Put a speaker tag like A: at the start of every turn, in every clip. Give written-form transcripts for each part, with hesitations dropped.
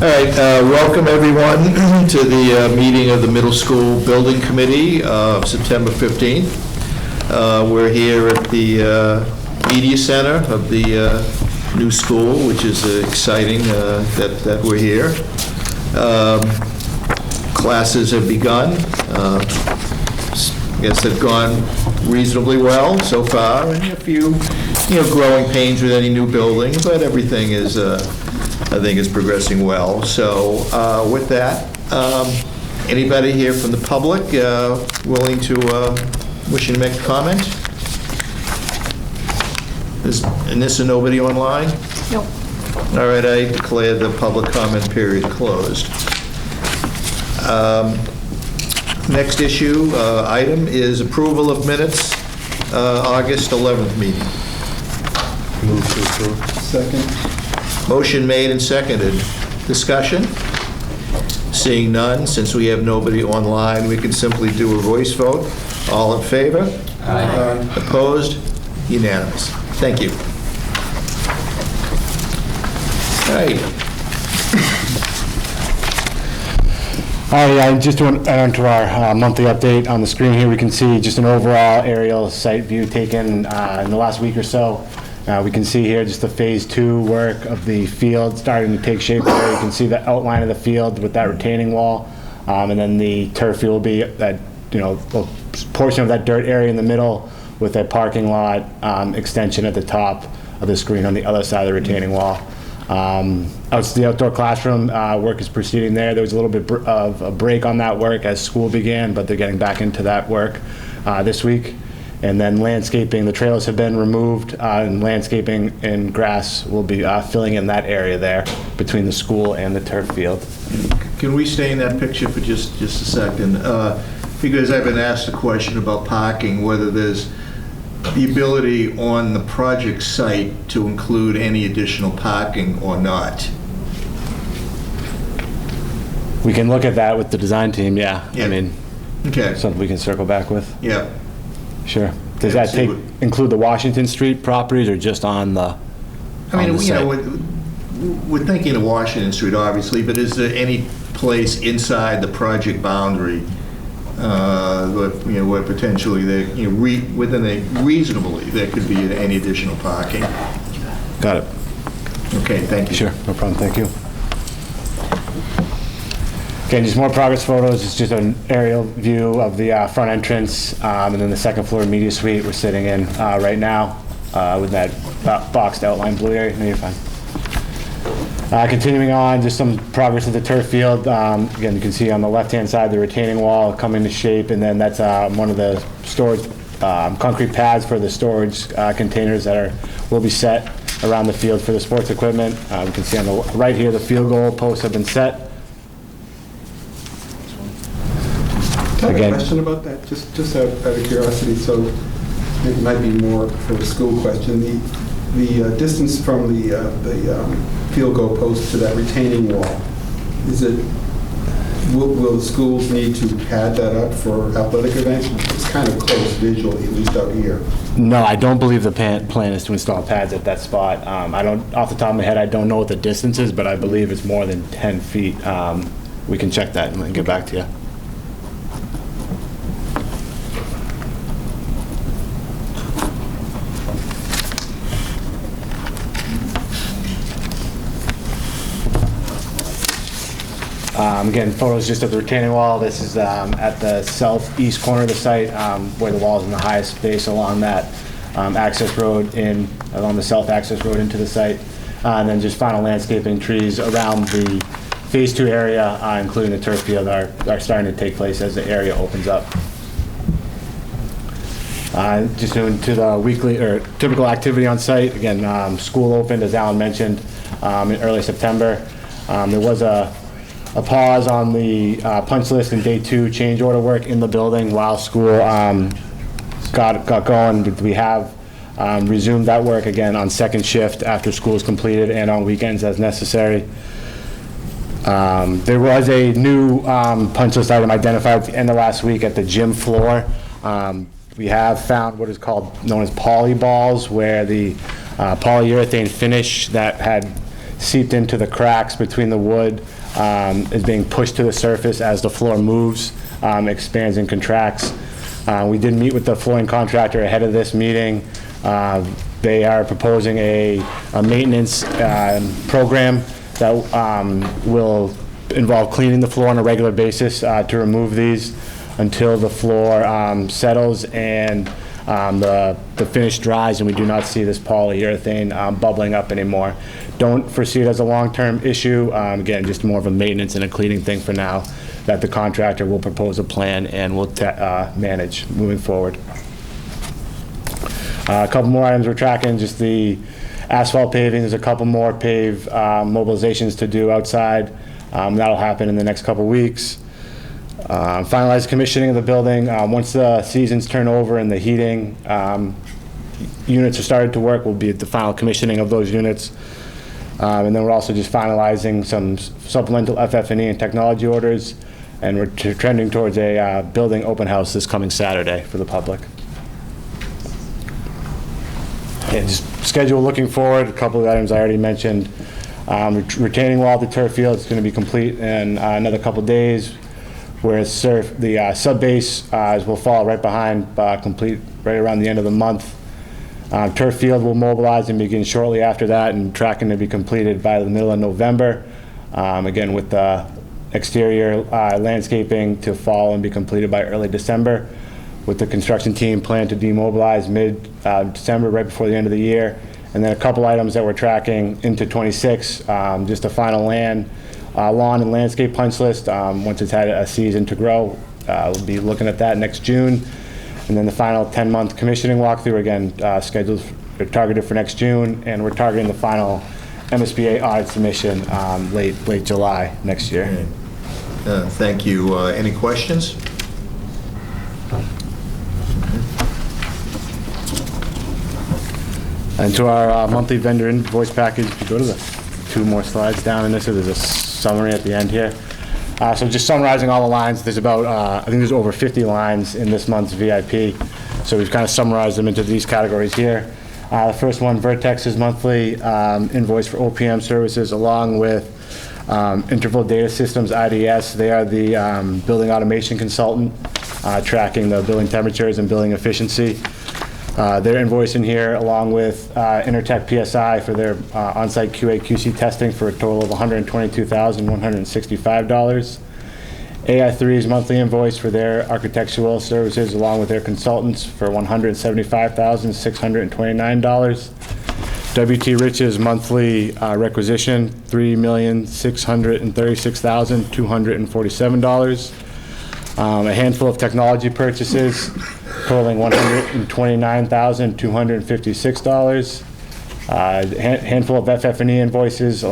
A: All right, welcome everyone to the meeting of the Middle School Building Committee of September 15th. We're here at the Media Center of the new school, which is exciting that we're here. Classes have begun. I guess they've gone reasonably well so far, and a few, growing pains with any new building, but everything is, I think, is progressing well. So with that, anybody here from the public willing to, wishing to make a comment? And this is nobody online?
B: No.
A: All right, I declare the public comment period closed. Next item is approval of minutes, August 11th meeting.
C: Move to approve. Second.
A: Motion made and seconded. Discussion? Seeing none, since we have nobody online, we can simply do a voice vote. All in favor?
C: Aye.
A: Opposed? Unanimous. Thank you. All right.
D: Hi, just to enter our monthly update on the screen here, we can see just an overall aerial site view taken in the last week or so. We can see here just the phase 2 work of the field starting to take shape there. You can see the outline of the field with that retaining wall, and then the turf field will be that, a portion of that dirt area in the middle with a parking lot extension at the top of the screen on the other side of the retaining wall. The outdoor classroom work is proceeding there. There was a little bit of a break on that work as school began, but they're getting back into that work this week. And then landscaping, the trails have been removed, and landscaping and grass will be filling in that area there between the school and the turf field.
A: Can we stay in that picture for just a second? Because I've been asked a question about parking, whether there's the ability on the project site to include any additional parking or not.
D: We can look at that with the design team, yeah.
A: Yeah.
D: I mean,
A: Okay.
D: something we can circle back with.
A: Yeah.
D: Sure. Does
A: Yeah,
D: that include the Washington Street properties or just on the
A: I mean,
D: on the site?
A: we're thinking of Washington Street, obviously, but is there any place inside the project boundary where potentially there, within a reasonably, there could be any additional parking?
D: Got it.
A: Okay, thank you.
D: Sure, no problem, thank you. Again, just more progress photos. It's just an aerial view of the front entrance, and then the second floor media suite we're sitting in right now with that boxed outline blue area. No, you're fine. Continuing on, just some progress at the turf field. Again, you can see on the left-hand side the retaining wall coming to shape, and then that's one of the storage concrete pads for the storage containers that will be set around the field for the sports equipment. You can see on the right here the field goal posts have been set.
C: I have
D: Again.
C: a question about that, just out of curiosity, so it might be more for a school question. The distance from the field goal post to that retaining wall, will the schools need to pad that up for athletic events? It's kind of close visually, at least out here.
D: No, I don't believe the plan is to install pads at that spot. I don't, off the top of my head, I don't know what the distance is, but I believe it's more than 10 feet. We can check that and get back to you. Again, photos just of the retaining wall. This is at the southeast corner of the site where the wall is in the highest base along that access road along the south access road into the site. And then just final landscaping trees around the phase 2 area, including the turf field, are starting to take place as the area opens up. Just into the weekly or typical activity on site. Again, school opened, as Alan mentioned, in early September. There was a pause on the punch list and day 2 change order work in the building while school got going. We have resume that work again on second shift after school is completed and on weekends as necessary. There was a new punch list item identified at the end of last week at the gym floor. We have found what is known as poly balls, where the polyurethane finish that had seeped into the cracks between the wood is being pushed to the surface as the floor moves, expands and contracts. We did meet with the flooring contractor ahead of this meeting. They are proposing a maintenance program that will involve cleaning the floor on a regular basis to remove these until the floor settles and the finish dries and we do not see this polyurethane bubbling up anymore. Don't foresee it as a long-term issue. Again, just more of a maintenance and a cleaning thing for now, that the contractor will propose a plan and will manage moving forward. A couple more items we're tracking, just the asphalt paving. There's a couple more pave mobilizations to do outside. That'll happen in the next couple weeks. Finalize commissioning of the building. Once the seasons turn over and the heating units are started to work, will be at the final commissioning of those units. And then we're also just finalizing some supplemental FF&E and technology orders, and we're trending towards a building open house this coming Saturday for the public. And just schedule looking forward, a couple of items I already mentioned. Retaining wall at the turf field is going to be complete in another couple days, whereas the sub-base will fall right behind, complete right around the end of the month. Turf field will mobilize and begin shortly after that, and tracking to be completed by the middle of November. Again, with the exterior landscaping to fall and be completed by early December, with the construction team planned to demobilize mid-December, right before the end of the year. And then a couple items that we're tracking into 26, just a final lawn and landscape punch list. Once it's had a season to grow, we'll be looking at that next June. And then the final 10-month commissioning walkthrough, again, scheduled, targeted for next June, and we're targeting the final MSBA audit submission late July next year.
A: Thank you. Any questions?
D: And to our monthly vendor invoice package, if you go to the 2 more slides down in this, so there's a summary at the end here. So just summarizing all the lines, there's about, I think there's over 50 lines in this month's VIP. So we've kind of summarized them into these categories here. The first one, Vertex's monthly invoice for OPM services, along with Interval Data Systems, IDS. They are the building automation consultant, tracking the building temperatures and building efficiency. Their invoice in here, along with Intertech PSI for their on-site QA/QC testing, for a total of $122,165. AI3's monthly invoice for their architectural services, along with their consultants, for $175,629. WT Rich's monthly requisition, $3,636,247. A handful of technology purchases totaling $129,256. Handful of FF&E invoices,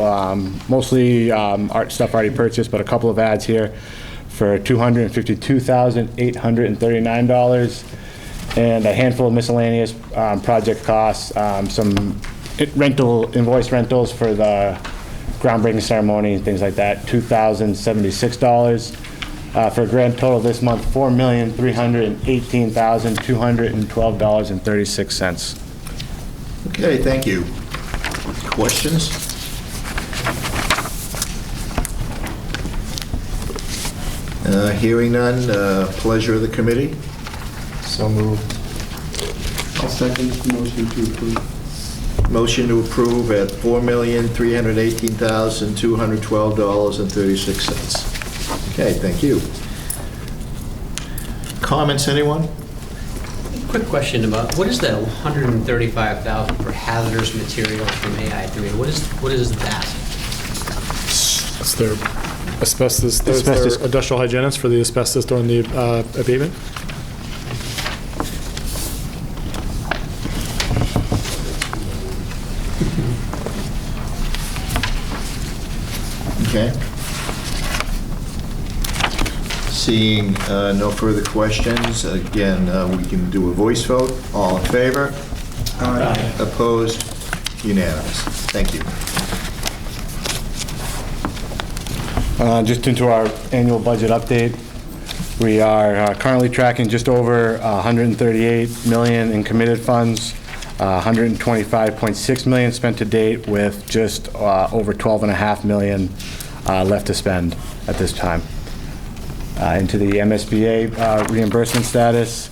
D: mostly art stuff already purchased, but a couple of ads here for $252,839. And a handful of miscellaneous project costs, some invoice rentals for the groundbreaking ceremony and things like that, $2,076. For a grand total this month, $4,318,212.36.
A: Okay, thank you. Questions? Hearing none, pleasure of the committee.
C: So moved. I'll second the motion to approve.
A: Motion to approve at $4,318,212.36. Okay, thank you. Comments, anyone?
B: Quick question about, what is that $135,000 for hazardous materials from AI3? What is that?
E: It's their asbestos, their industrial hygienists for the asbestos during the abatement.
A: Okay. Seeing no further questions, again, we can do a voice vote. All in favor?
C: Aye.
A: Opposed? Unanimous. Thank you.
D: Just into our annual budget update, we are currently tracking just over 138 million in committed funds, 125.6 million spent to date, with just over 12.5 million left to spend at this time. Into the MSBA reimbursement status,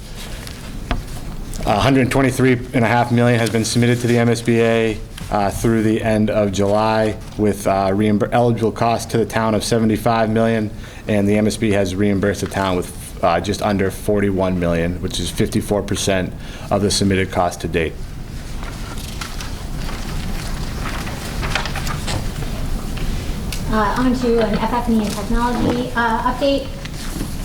D: 123.5 million has been submitted to the MSBA through the end of July, with eligible costs to the town of 75 million, and the MSB has reimbursed the town with just under 41 million, which is 54% of the submitted cost to date.
F: On to an FF&E and technology update.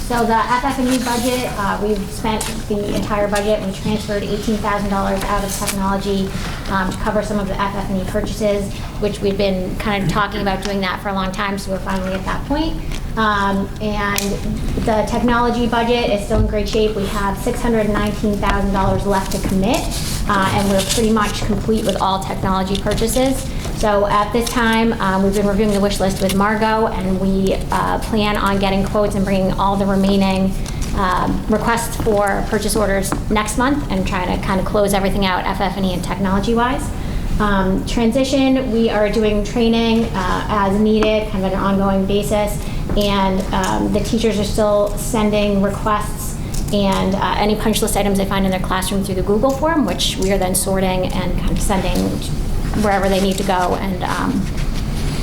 F: So the FF&E budget, we've spent the entire budget. We transferred $18,000 out of technology to cover some of the FF&E purchases, which we've been kind of talking about doing that for a long time, so we're finally at that point. And the technology budget is still in great shape. We have $619,000 left to commit, and we're pretty much complete with all technology purchases. So at this time, we've been reviewing the wish list with Margot, and we plan on getting quotes and bringing all the remaining requests for purchase orders next month and trying to kind of close everything out FF&E and technology-wise. Transition, we are doing training as needed, kind of on an ongoing basis, and the teachers are still sending requests and any punch list items they find in their classroom through the Google form, which we are then sorting and kind of sending wherever they need to go, and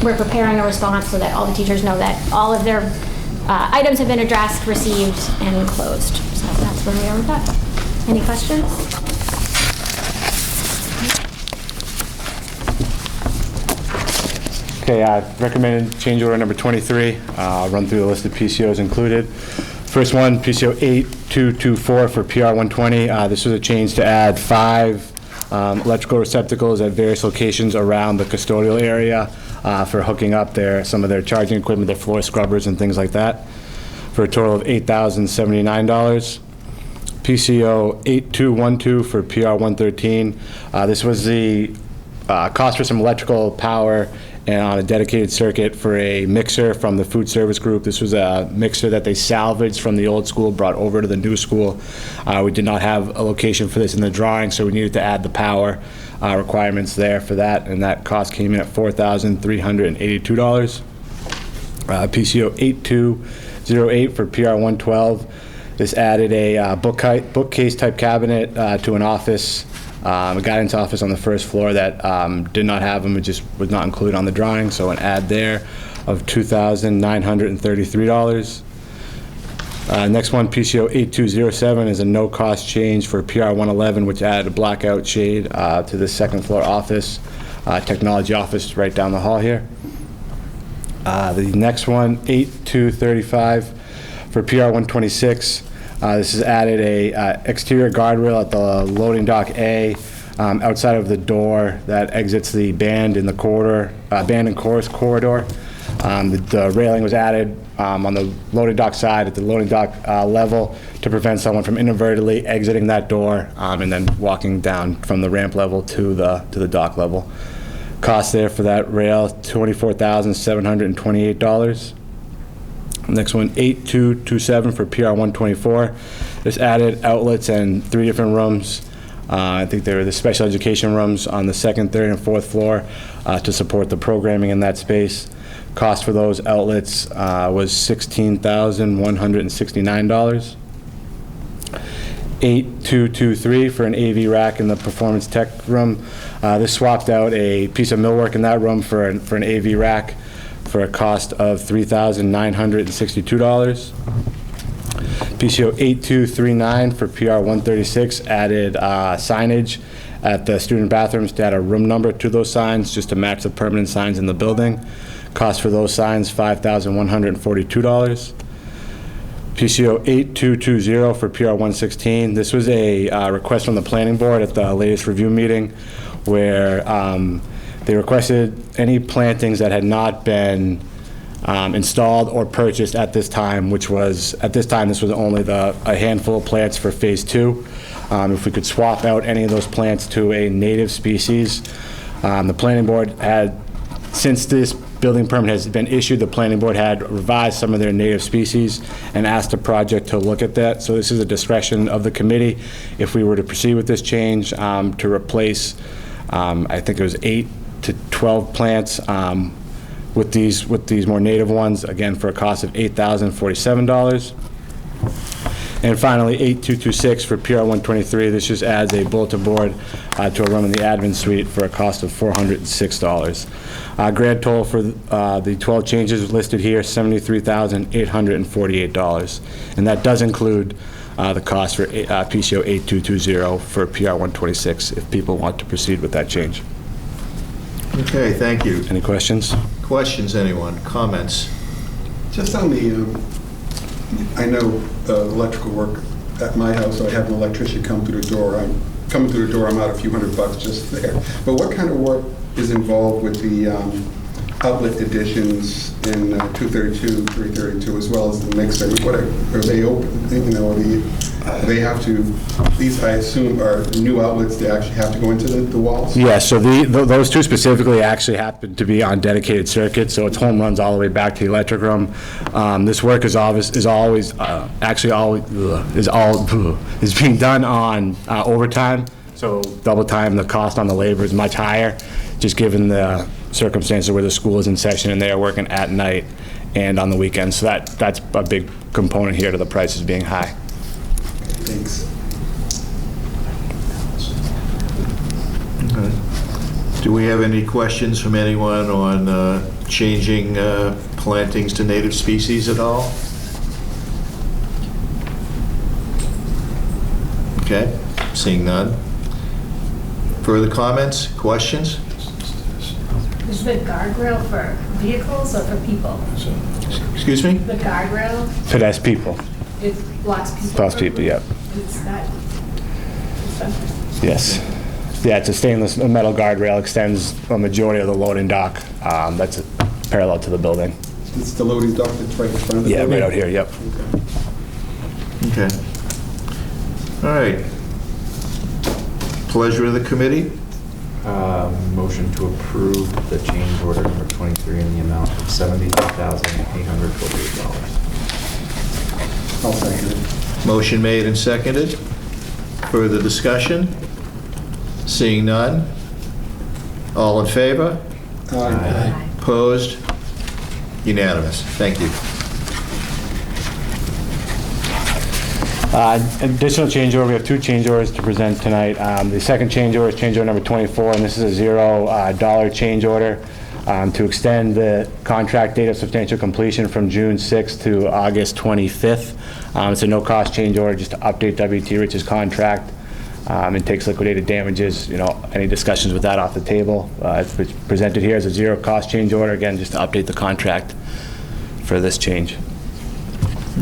F: we're preparing a response so that all the teachers know that all of their items have been addressed, received, and closed. So that's where we are with that. Any questions?
D: Okay, recommended change order number 23. I'll run through the list of PCOs included. First one, PCO 8224 for PR 120. This was a change to add 5 electrical receptacles at various locations around the custodial area for hooking up some of their charging equipment, their floor scrubbers and things like that, for a total of $8,079. PCO 8212 for PR 113. This was the cost for some electrical power and on a dedicated circuit for a mixer from the food service group. This was a mixer that they salvaged from the old school, brought over to the new school. We did not have a location for this in the drawing, so we needed to add the power requirements there for that, and that cost came in at $4,382. PCO 8208 for PR 112. This added a bookcase type cabinet to an office, a guidance office on the first floor that did not have them. It just was not included on the drawing, so an add there of $2,933. Next one, PCO 8207, is a no-cost change for PR 111, which added a blackout shade to the second floor office, technology office right down the hall here. The next one, 8235 for PR 126. This has added a exterior guardrail at the loading dock A outside of the door that exits the band and chorus corridor. The railing was added on the loading dock side at the loading dock level to prevent someone from inadvertently exiting that door and then walking down from the ramp level to the dock level. Cost there for that rail, $24,728. Next one, 8227 for PR 124. This added outlets and 3 different rooms. I think they were the special education rooms on the 2nd, 3rd, and 4th floor to support the programming in that space. Cost for those outlets was $16,169. 8223 for an AV rack in the performance tech room. This swapped out a piece of millwork in that room for an AV rack for a cost of $3,962. PCO 8239 for PR 136 added signage at the student bathrooms to add a room number to those signs just to match the permanent signs in the building. Cost for those signs, $5,142. PCO 8220 for PR 116. This was a request from the planning board at the latest review meeting where they requested any plantings that had not been installed or purchased at this time, which was, at this time, this was only a handful of plants for phase 2. if we could swap out any of those plants to a native species. The planning board had, since this building permit has been issued, the planning board had revised some of their native species and asked the project to look at that. So this is a discretion of the committee. If we were to proceed with this change, to replace, I think it was 8 to 12 plants with these more native ones, again, for a cost of $8,047. And finally, 8226 for PR 123. This just adds a bulletin board to a room in the admin suite for a cost of $406. Grand total for the 12 changes listed here, $73,848. And that does include the cost for PCO 8220 for PR 126, if people want to proceed with that change.
A: Okay, thank you.
D: Any questions?
A: Questions, anyone? Comments?
C: Just on the, I know electrical work at my house, I have an electrician come through the door. I'm coming through the door, I'm out a few $100 just there. But what kind of work is involved with the outlet additions in 232, 332, as well as the mixer? What are they open, you know, they have to, these I assume are new outlets that actually have to go into the walls?
D: Yeah, so those two specifically actually happen to be on dedicated circuits, so it's home runs all the way back to the electric room. This work is being done on overtime, so double time. The cost on the labor is much higher, just given the circumstances where the school is in session and they are working at night and on the weekends. So that's a big component here to the prices being high.
C: Thanks.
A: Okay. Do we have any questions from anyone on changing plantings to native species at all? Okay, seeing none. Further comments, questions?
G: Is the guardrail for vehicles or for people?
A: Excuse me?
G: The guardrail,
D: So that's people,
G: it blocks people?
D: plus people, yep.
G: It's not expensive.
D: Yes. Yeah, it's a stainless metal guardrail, extends a majority of the loading dock. That's parallel to the building.
C: It's the loading dock that's right in front of the
D: Yeah,
C: building?
D: right out here, yep.
A: Okay. All right. Pleasure of the committee?
H: Motion to approve the change order number 23 in the amount of $72,848.
C: I'll second it.
A: Motion made and seconded. Further discussion? Seeing none? All in favor?
C: Aye.
A: Opposed? Unanimous. Thank you.
D: Additional change order, we have two change orders to present tonight. The second change order is change order number 24, and this is a $0 change order to extend the contract date of substantial completion from June 6th to August 25th. It's a no-cost change order just to update W.T. Rich's contract. It takes liquidated damages, you know, any discussions with that off the table. It's presented here as a zero-cost change order, again, just to update the contract for this change.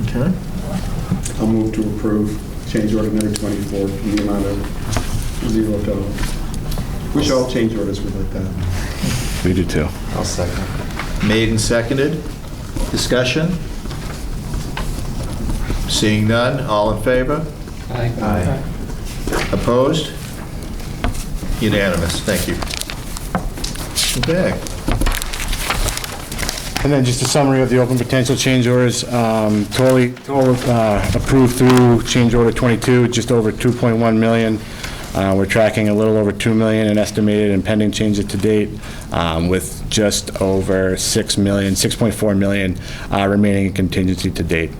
A: Okay.
C: I'll move to approve change order number 24 in the amount of $0. Wish all change orders were like that.
D: We do too.
H: I'll second.
A: Made and seconded. Discussion? Seeing none, all in favor?
H: Aye.
A: Opposed? Unanimous. Thank you. Okay.
D: And then just a summary of the open potential change orders. Totally approved through change order 22, just over 2.1 million. We're tracking a little over 2 million in estimated and pending changes to date, with just over 6 million, 6.4 million remaining in contingency to date.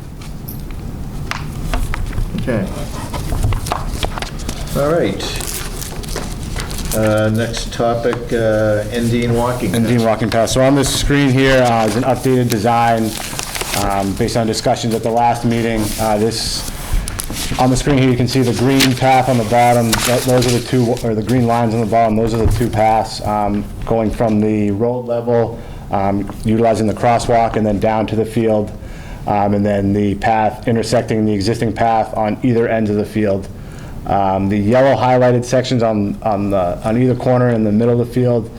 A: Okay. All right. Next topic, Endine Walking.
D: And Dean Walking Path. So on this screen here is an updated design based on discussions at the last meeting. On the screen here, you can see the green path on the bottom. Those are the two, or the green lines on the bottom. Those are the two paths going from the road level, utilizing the crosswalk, and then down to the field, and then the path intersecting the existing path on either end of the field. The yellow highlighted sections on either corner in the middle of the field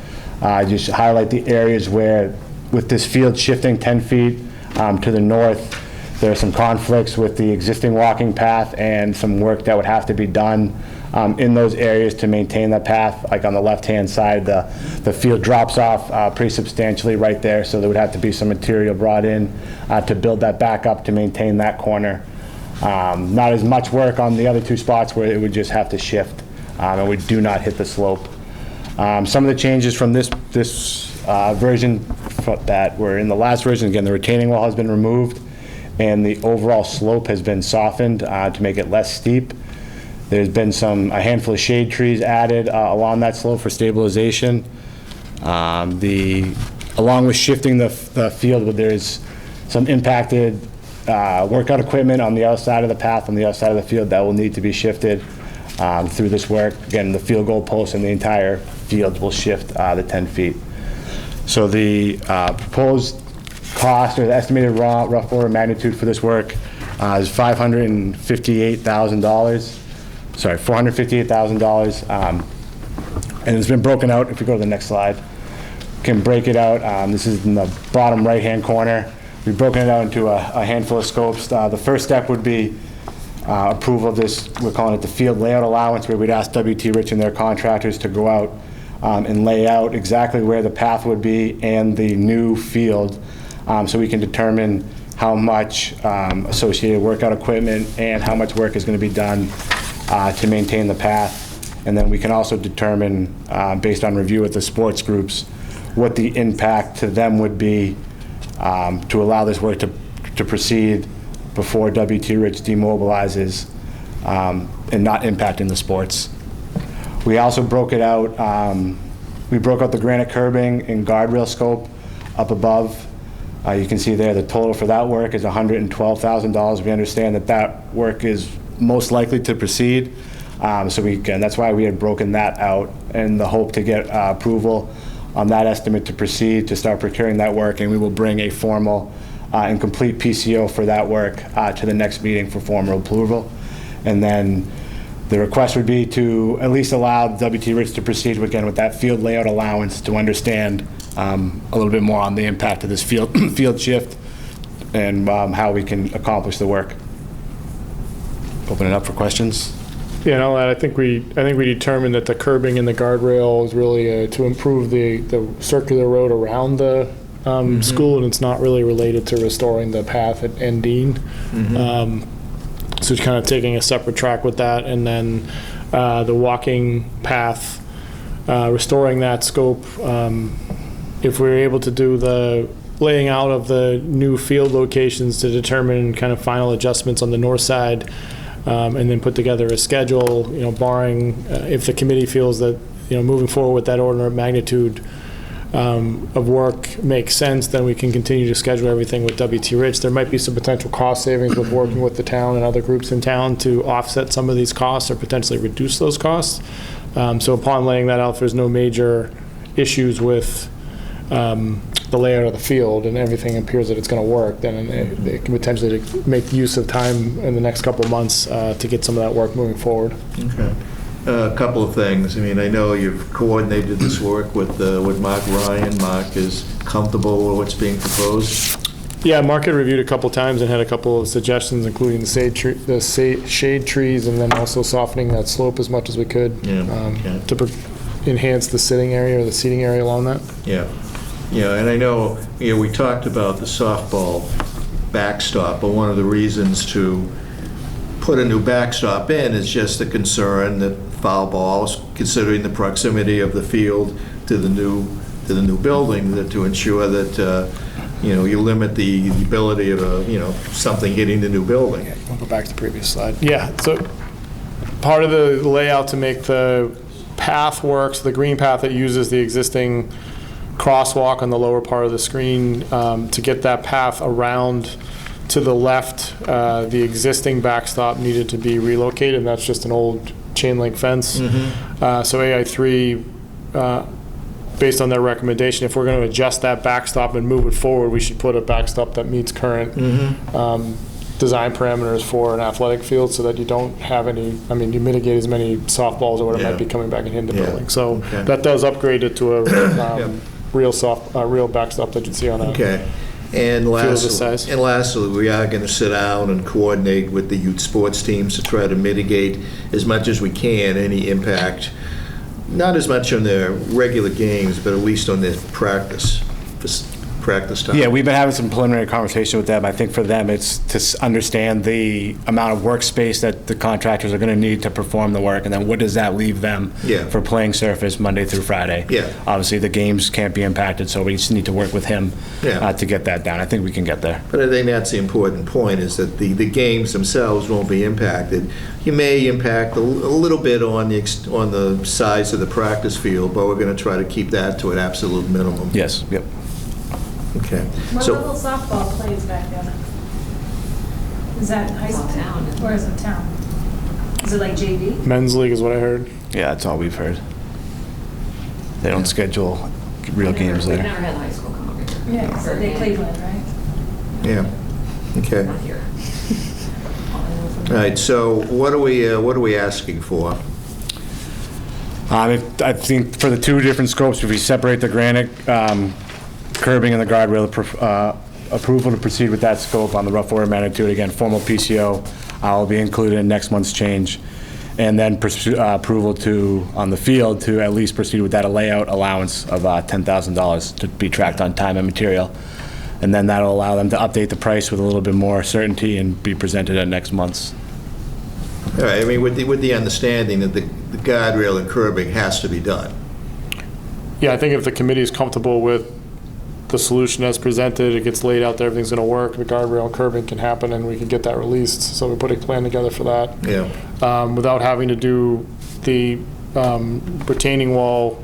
D: just highlight the areas where, with this field shifting 10 feet to the north, There are some conflicts with the existing walking path and some work that would have to be done in those areas to maintain that path. Like on the left-hand side, the field drops off pretty substantially right there, so there would have to be some material brought in to build that back up to maintain that corner. Not as much work on the other two spots where it would just have to shift, and we do not hit the slope. Some of the changes from this version that were in the last version, again, the retaining wall has been removed, and the overall slope has been softened to make it less steep. There's been a handful of shade trees added along that slope for stabilization. Along with shifting the field, there's some impacted workout equipment on the other side of the path, on the other side of the field that will need to be shifted through this work. Again, the field goal post and the entire field will shift the 10 feet. So the proposed cost, or the estimated rough order magnitude for this work is $458,000. And it's been broken out. If we go to the next slide, we can break it out. This is in the bottom right-hand corner. We've broken it out into a handful of scopes. The first step would be approval of this, we're calling it the field layout allowance, where we'd ask W.T. Rich and their contractors to go out and lay out exactly where the path would be and the new field, so we can determine how much associated workout equipment and how much work is going to be done to maintain the path. And then we can also determine, based on review with the sports groups, what the impact to them would be to allow this work to proceed before W.T. Rich demobilizes and not impacting the sports. We also broke it out. We broke out the granite curbing and guardrail scope up above. You can see there the total for that work is $112,000. We understand that work is most likely to proceed. So that's why we had broken that out, and the hope to get approval on that estimate to proceed to start procuring that work, and we will bring a formal and complete PCO for that work to the next meeting for formal approval. And then the request would be to at least allow W.T. Rich to proceed again with that field layout allowance to understand a little bit more on the impact of this field shift and how we can accomplish the work. Open it up for questions.
E: Yeah, no, I think we determined that the curbing and the guardrail is really to improve the circular road around the school, and it's not really related to restoring the path at Endine. So it's kind of taking a separate track with that, and then the walking path, restoring that scope. If we're able to do the laying out of the new field locations to determine kind of final adjustments on the north side, and then put together a schedule, barring if the committee feels that, moving forward with that order of magnitude of work makes sense, then we can continue to schedule everything with W.T. Rich. There might be some potential cost savings with working with the town and other groups in town to offset some of these costs or potentially reduce those costs. So upon laying that out, if there's no major issues with the layout of the field and everything appears that it's going to work, then it can potentially make use of time in the next couple of months to get some of that work moving forward.
A: Okay. A couple of things. I mean, I know you've coordinated this work with Mark Ryan. Mark is comfortable with what's being proposed?
E: Yeah, Mark had reviewed a couple times and had a couple of suggestions, including the shade trees, and then also softening that slope as much as we could to enhance the sitting area or the seating area along that.
A: Yeah. Yeah, and I know, we talked about the softball backstop, but one of the reasons to put a new backstop in is just the concern that foul balls, considering the proximity of the field to the new building, that to ensure that you limit the ability of something hitting the new building.
E: Yeah, we'll go back to the previous slide. Yeah, so part of the layout to make the path work, so the green path that uses the existing crosswalk on the lower part of the screen, to get that path around to the left, the existing backstop needed to be relocated, and that's just an old chain link fence. So AI3, based on their recommendation, if we're going to adjust that backstop and move it forward, we should put a backstop that meets current design parameters for an athletic field, so that you don't have any, you mitigate as many softballs or whatever might be coming back and hitting the building. So that does upgrade it to a real backstop that you'd see on a
A: And
E: this size.
A: lastly, we are going to sit down and coordinate with the youth sports teams to try to mitigate as much as we can any impact, not as much on their regular games, but at least on their practice time.
D: Yeah, we've been having some preliminary conversation with them. I think for them, it's to understand the amount of workspace that the contractors are going to need to perform the work, and then what does that leave them
A: Yeah.
D: for playing surface Monday through Friday.
A: Yeah.
D: Obviously, the games can't be impacted, so we just need to work with him
A: Yeah.
D: to get that down. I think we can get there.
A: But I think that's the important point, is that the games themselves won't be impacted. You may impact a little bit on the size of the practice field, but we're going to try to keep that to an absolute minimum.
D: Yes, yep.
A: Okay.
G: What
A: So,
G: level softball plays back there? Is that high school? Or is it town? Is it like JV?
E: Men's league is what I heard.
D: Yeah, that's all we've heard. They don't schedule real games
I: We've
D: there.
I: never had high school come over here.
G: Yeah, so they Cleveland, right?
A: yeah, okay.
I: Not here.
A: All right, so what are we asking for?
D: I think for the two different scopes, if we separate the granite curbing and the guardrail, approval to proceed with that scope on the rough order of magnitude, again, formal PCO will be included in next month's change. And then approval on the field to at least proceed with that layout allowance of $10,000 to be tracked on time and material. And then that'll allow them to update the price with a little bit more certainty and be presented at next month's.
A: All right, I mean, with the understanding that the guardrail and curbing has to be done.
E: Yeah, I think if the committee is comfortable with the solution as presented, it gets laid out there, everything's going to work, the guardrail and curbing can happen, and we can get that released. So we put a plan together for that.
A: Yeah.
E: Without having to do the retaining wall,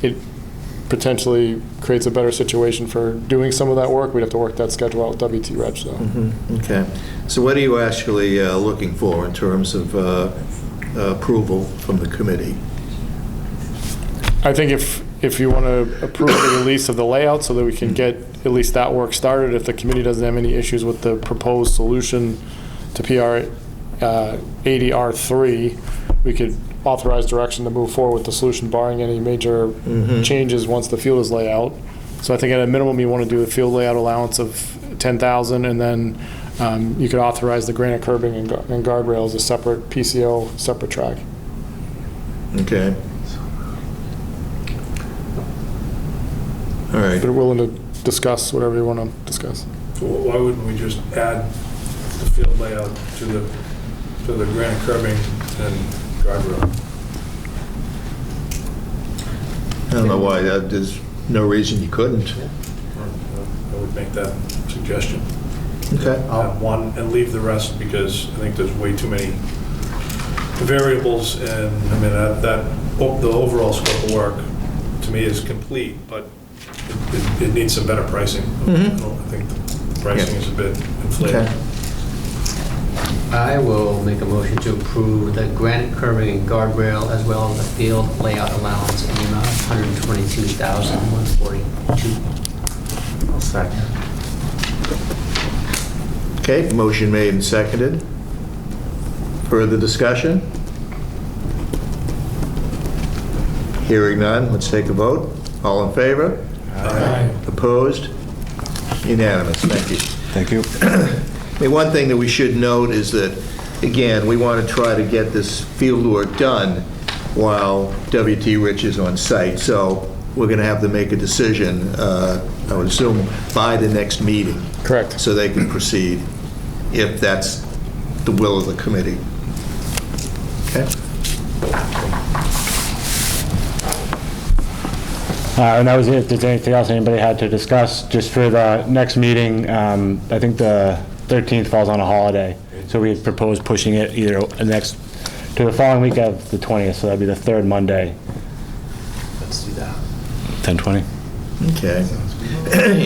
E: it potentially creates a better situation for doing some of that work. We'd have to work that schedule out with WT Reg, though.
A: Okay. So what are you actually looking for in terms of approval from the committee?
E: I think if you want to approve the release of the layout so that we can get at least that work started, if the committee doesn't have any issues with the proposed solution to PR 80R3, we could authorize direction to move forward with the solution barring any major changes once the field is laid out. So I think at a minimum, you want to do a field layout allowance of $10,000, and then you could authorize the granite curbing and guardrails as a separate PCO, separate track.
A: Okay. All right.
E: But willing to discuss whatever you want to discuss.
J: So why wouldn't we just add the field layout to the granite curbing and guardrail?
A: I don't know why, there's no reason you couldn't.
J: I would make that suggestion.
A: Okay.
J: Have one and leave the rest, because I think there's way too many variables, and I mean, the overall scope of work to me is complete, but it needs some better pricing. I think the pricing is a bit inflated.
A: Okay.
B: I will make a motion to approve the granite curbing and guardrail as well as the field layout allowance in the amount of $122,142.
H: I'll second.
A: Okay, motion made and seconded. Further discussion? Hearing none, let's take a vote. All in favor?
J: Aye.
A: Opposed? Unanimous, thank you.
D: Thank you.
A: I mean, one thing that we should note is that, again, we want to try to get this field work done while WT Rich is on site. So we're going to have to make a decision, I would assume, by the next meeting.
E: Correct.
A: So they can proceed, if that's the will of the committee. Okay?
D: And that was it. If there's anything else anybody had to discuss, just for the next meeting, I think the 13th falls on a holiday. So we had proposed pushing it either to the following week of the 20th, so that'd be the third Monday.
H: Let's do that.
D: 10:20.
A: Okay.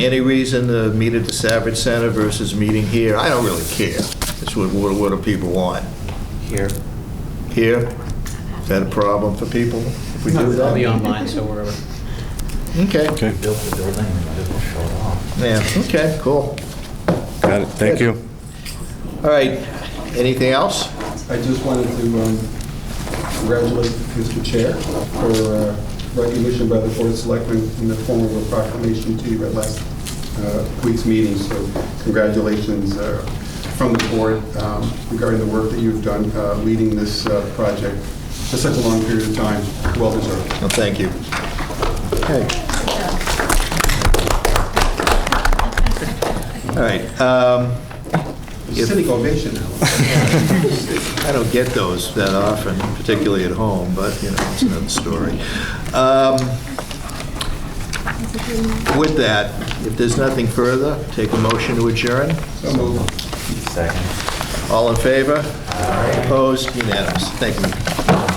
A: Any reason to meet at the Savage Center versus meeting here? I don't really care. It's what do people want?
H: Here.
A: Here? Is that a problem for people if we do
B: I'll be
A: that?
B: online, so wherever.
A: Okay.
D: Okay.
H: Built the building, we might as well show it off.
A: Yeah, okay, cool.
D: Got it. Thank you.
A: All right, anything else?
C: I just wanted to congratulate Mr. Chair for recognition by the Board of Selectmen in the form of a proclamation to you at last week's meeting. So congratulations from the board regarding the work that you've done leading this project for such a long period of time. Well deserved.
A: Well, thank you. Okay. All right.
C: Sitting ovation now.
A: I don't get those that often, particularly at home, but, it's another story. With that, if there's nothing further, take a motion to adjourn.
C: So moved.
H: Second.
A: All in favor? Opposed? Unanimous. Thank you.